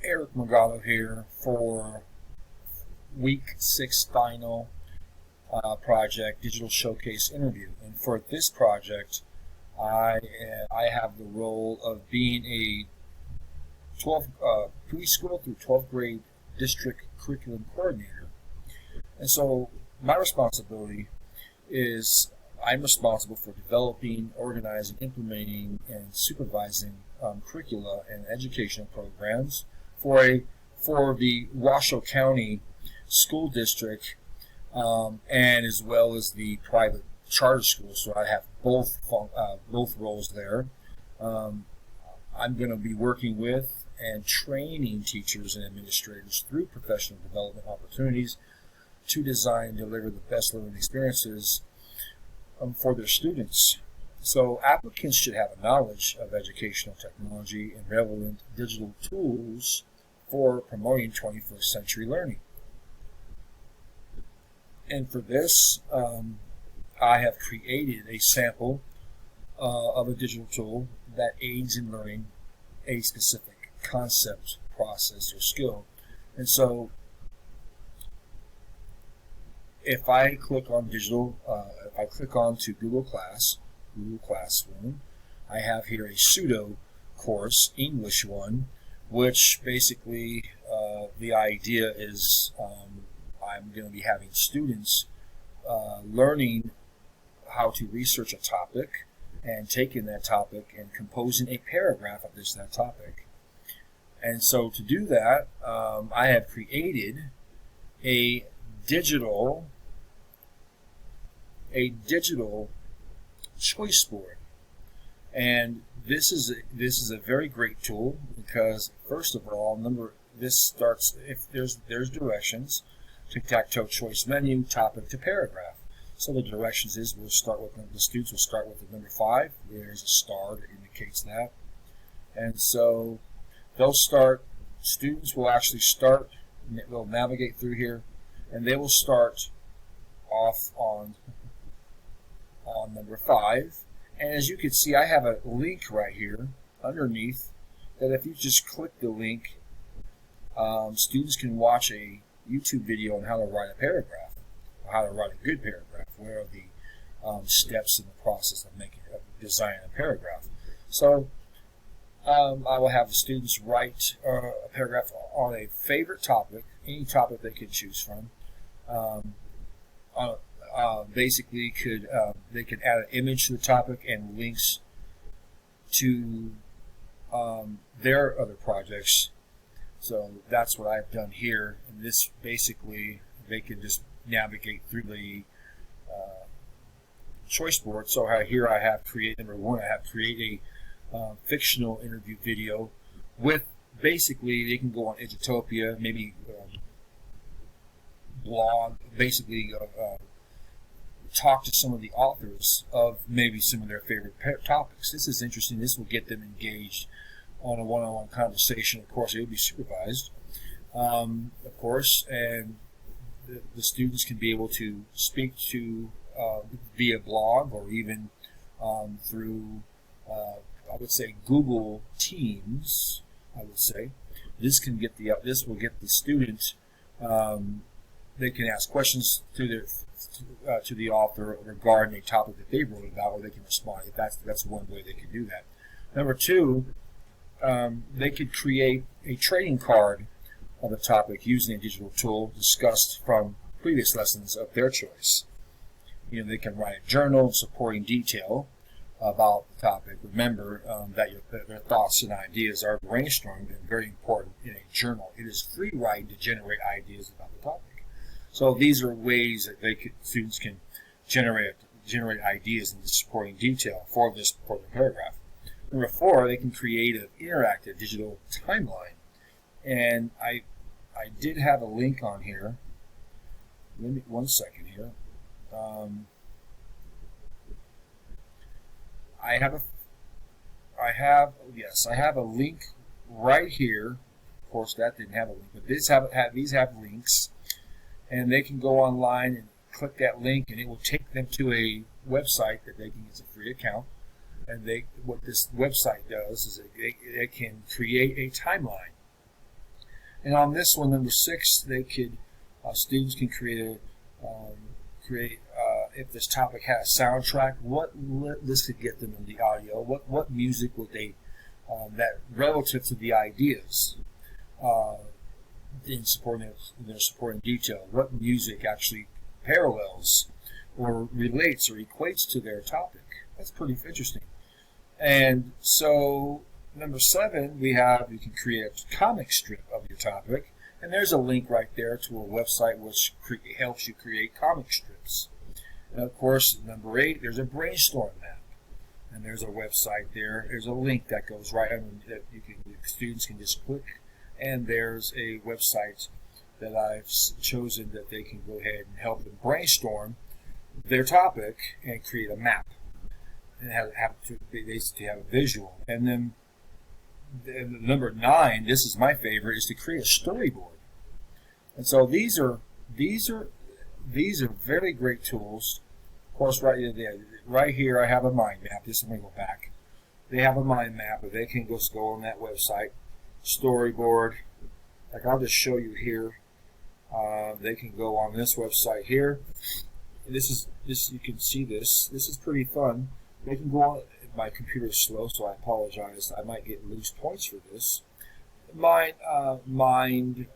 Eric Magalo here for week 6 final project digital showcase interview. And for this project, I have the role of being a 12th preschool through 12th grade district curriculum coordinator. And so my responsibility is I'm responsible for developing, organizing, implementing, and supervising curricula and educational programs for the Washoe County School District, and as well as the private charter schools. So I have both roles there. I'm going to be working with and training teachers and administrators through professional development opportunities to design and deliver the best learning experiences for their students. So applicants should have a knowledge of educational technology and relevant digital tools for promoting 21st century learning. And for this, I have created a sample of a digital tool that aids in learning a specific concept, process, or skill. And so if I click on digital, if I click on to Google Classroom, I have here a pseudo course, English one, which basically the idea is I'm going to be having students learning how to research a topic and taking that topic and composing a paragraph of that topic. And so to do that, I have created a digital choice board, and this is a very great tool because first of all, this starts if there's directions, tic-tac-toe choice menu, topic to paragraph. So the directions is the students will start with the number 5. There's a star that indicates that, and so students will actually start. They'll navigate through here, and they will start off on number 5. And as you can see, I have a link right here underneath that if you just click the link, students can watch a YouTube video on how to write a paragraph, or how to write a good paragraph. What are the steps in the process of designing a paragraph? So I will have the students write a paragraph on a favorite topic, any topic they could choose from. Basically, they could add an image to the topic and links to their other projects. So that's what I've done here. And this basically, they can just navigate through the choice board. So here I have create number 1. I have create a fictional interview video with basically they can go on Edutopia, maybe blog, basically talk to some of the authors of maybe some of their favorite topics. This is interesting. This will get them engaged on a one-on-one conversation. Of course, it will be supervised, of course, and the students can be able to speak to via blog or even through, I would say, Google Teams. I would say this will get the student. They can ask questions to the author regarding a topic that they wrote about, or they can respond. That's one way they can do that. Number 2, they could create a trading card of a topic using a digital tool discussed from previous lessons of their choice. They can write a journal supporting detail about the topic. Remember that their thoughts and ideas are brainstormed and very important in a journal. It is free writing to generate ideas about the topic. So these are ways that students can generate ideas in the supporting detail for the paragraph. Number 4, they can create an interactive digital timeline. And I did have a link on here. Let me 1 second here. I have a link right here. Of course, that didn't have a link, but these have links, and they can go online and click that link, and it will take them to a website that they can use a free account. And what this website does is it can create a timeline And on this one, number 6, they could students can create if this topic has a soundtrack, this could get them in the audio. What music would they that relative to the ideas in their supporting detail? What music actually parallels or relates or equates to their topic? That's pretty interesting. And so number 7, you can create a comic strip of your topic, and there's a link right there to a website which helps you create comic strips. And of course, number 8, there's a brainstorm map, and there's a website there. There's a link that goes right on that students can just click, and there's a website that I've chosen that they can go ahead and help them brainstorm their topic and create a map, and basically have a visual. And then number 9, this is my favorite, is to create a storyboard. And so these are very great tools. Of course, right here I have a mind map. Let me go back. They have a mind map, but they can just go on that website. Storyboard. Like I'll just show you here. They can go on this website here. This you can see this. This is pretty fun. They can go on. My computer is slow, so I apologize. I might get loose points for this. Mind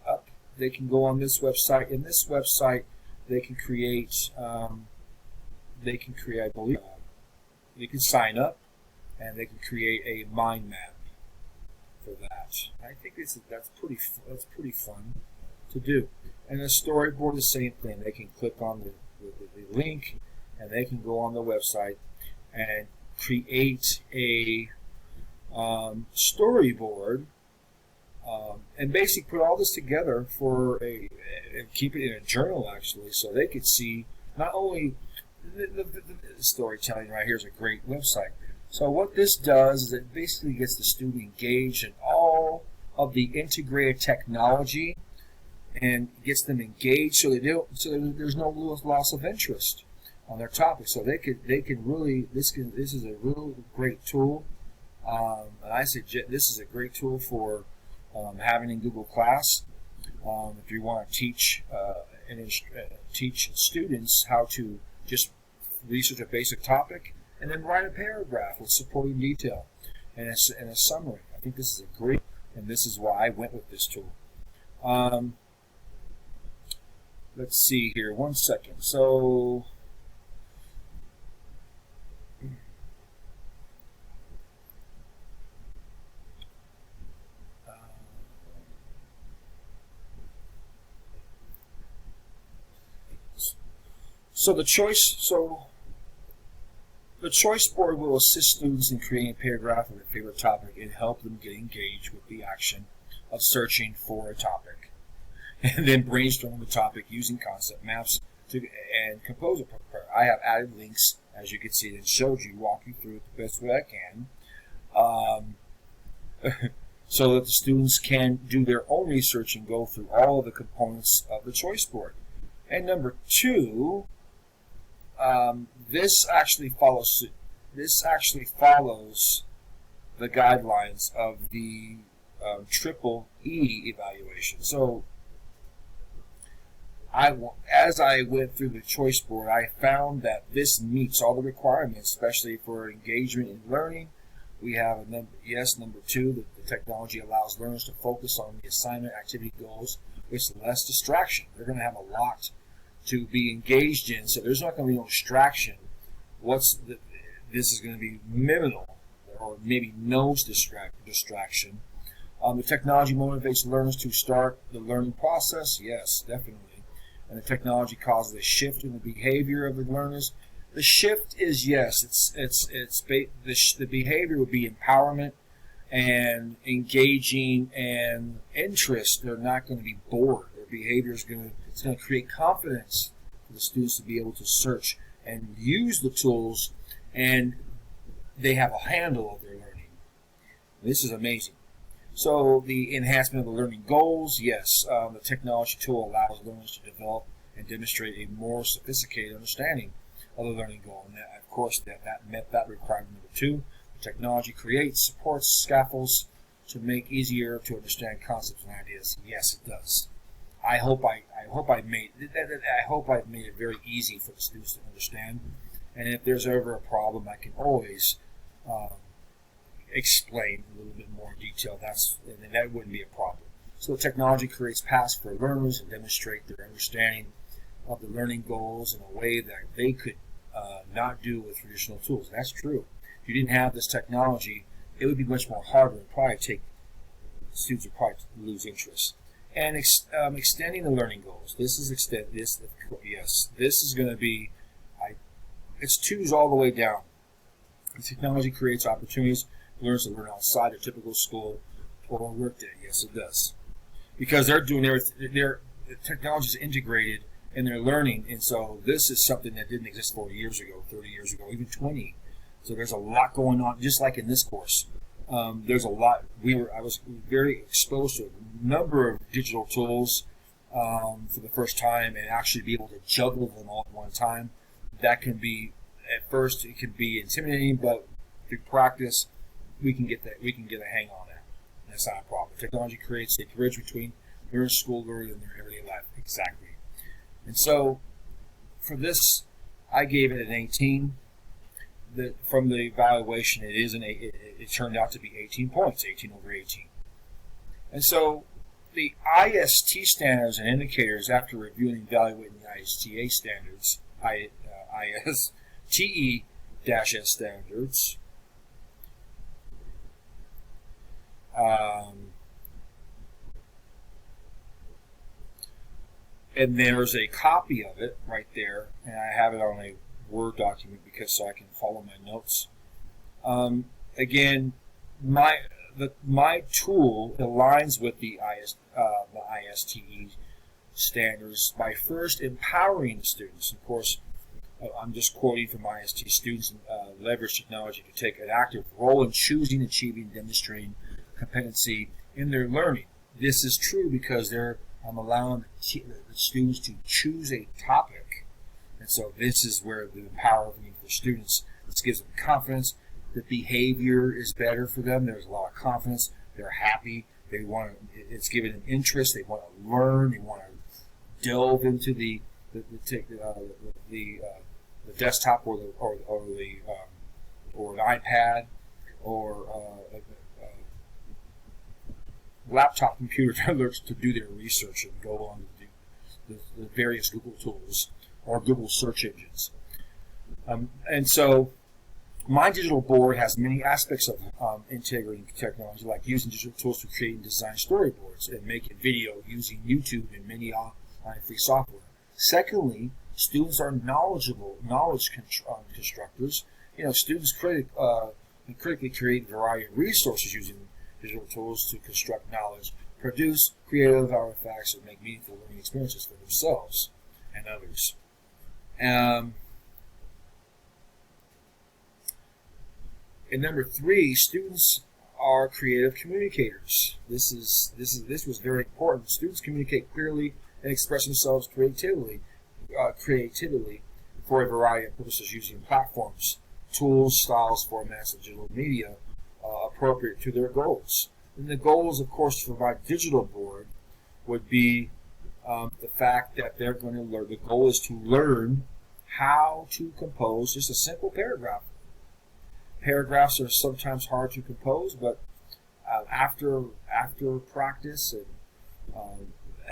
up. They can go on this website. In this website, they can create. I believe, they can sign up, and they can create a mind map for that. I think that's pretty fun to do. And the storyboard, the same thing. They can click on the link, and they can go on the website and create a storyboard, and basically put all this together and keep it in a journal, actually, so they could see not only the storytelling. Right here is a great website. So what this does is it basically gets the student engaged in all of the integrated technology and gets them engaged so there's no loss of interest on their topic. So they can really, this is a real great tool, and I suggest this is a great tool for having in Google Class if you want to teach students how to just research a basic topic and then write a paragraph with supporting detail and a summary. I think this is a great, and this is why I went with this tool. Let's see here, 1 second. So the choice board will assist students in creating a paragraph of their favorite topic and help them get engaged with the action of searching for a topic, and then brainstorm the topic using concept maps and compose a paper. I have added links, as you can see, that walk you through it the best way I can, so that the students can do their own research and go through all of the components of the choice board. And number 2, this actually follows the guidelines of the triple E evaluation. So as I went through the choice board, I found that this meets all the requirements, especially for engagement in learning. We have number 2, that the technology allows learners to focus on the assignment activity goals with less distraction. They're going to have a lot to be engaged in, so there's not going to be no distraction. This is going to be minimal, or maybe no distraction. The technology motivates learners to start the learning process. Yes, definitely. And the technology causes a shift in the behavior of the learners. The shift is, yes, the behavior would be empowerment and engaging and interest. They're not going to be bored. Their behavior is going to create confidence for the students to be able to search and use the tools, and they have a handle of their learning. This is amazing. So the enhancement of the learning goals, yes, the technology tool allows learners to develop and demonstrate a more sophisticated understanding of the learning goal. And that, of course, that met that requirement. Number 2, the technology creates, supports, scaffolds to make easier to understand concepts and ideas? Yes, it does. I hope I've made it very easy for the students to understand. And if there's ever a problem, I can always explain a little bit more in detail. And that wouldn't be a problem. So technology creates paths for learners and demonstrate their understanding of the learning goals in a way that they could not do with traditional tools. That's true. If you didn't have this technology, it would be much more harder and students would probably lose interest. And extending the learning goals. This is going to be, it's twos all the way down. The technology creates opportunities for learners to learn outside their typical school or workday. Yes, it does. Because they're doing their technology is integrated in their learning, and so this is something that didn't exist 40 years ago, 30 years ago, even 20. So there's a lot going on, just like in this course. There's a lot. I was very exposed to a number of digital tools for the first time, and actually be able to juggle them all at one time. That can be, at first, it can be intimidating, but through practice, we can get a hang on that. That's not a problem. Technology creates a bridge between their school learning and their everyday life. Exactly. And so, for this, I gave it an 18. From the evaluation, it turned out to be 18 points, 18 over 18. And so, the IST standards and indicators, after reviewing and evaluating the ISTA standards, ISTE-S standards, and there's a copy of it right there, and I have it on a Word document so I can follow my notes. Again, my tool aligns with the ISTE standards by first empowering the students. Of course, I'm just quoting from IST students leverage technology to take an active role in choosing, achieving, demonstrating competency in their learning. This is true because I'm allowing the students to choose a topic. And so this is where the empowering for students, this gives them confidence. The behavior is better for them. There's a lot of confidence. They're happy. It's giving them interest. They want to learn. They want to delve into the desktop or an iPad or laptop computer to do their research and go on the various Google tools or Google search engines. And so my digital board has many aspects of integrating technology, like using digital tools to create and design storyboards and making video using YouTube and many online free software. Secondly, students are knowledge constructors. Students critically create a variety of resources using digital tools to construct knowledge, produce creative artifacts, and make meaningful learning experiences for themselves and others. And number 3, students are creative communicators. This was very important. Students communicate clearly and express themselves creatively for a variety of purposes using platforms, tools, styles, formats, and digital media appropriate to their goals. And the goals, of course, for my digital board would be the fact that they're going to learn. The goal is to learn how to compose just a simple paragraph. Paragraphs are sometimes hard to compose, but after practice and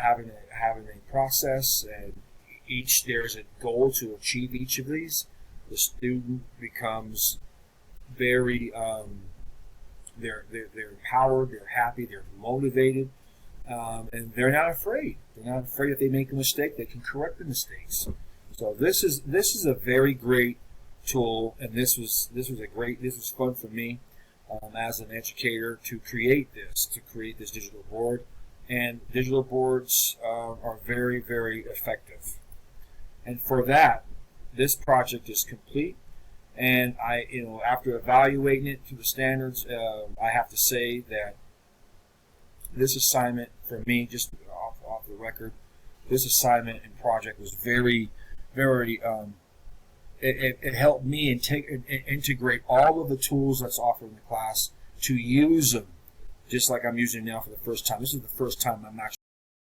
having a process, and there's a goal to achieve each of these, the student becomes very they're empowered, they're happy, they're motivated, and they're not afraid. They're not afraid if they make a mistake, they can correct the mistakes. So this is a very great tool, and this was fun for me as an educator to create this digital board. And digital boards are very, very effective. And for that, this project is complete. And after evaluating it to the standards, I have to say that this assignment for me, just off the record, this assignment and project was very, very. It helped me integrate all of the tools that's offered in the class, to use them just like I'm using it now for the first time. This is the first time I'm actually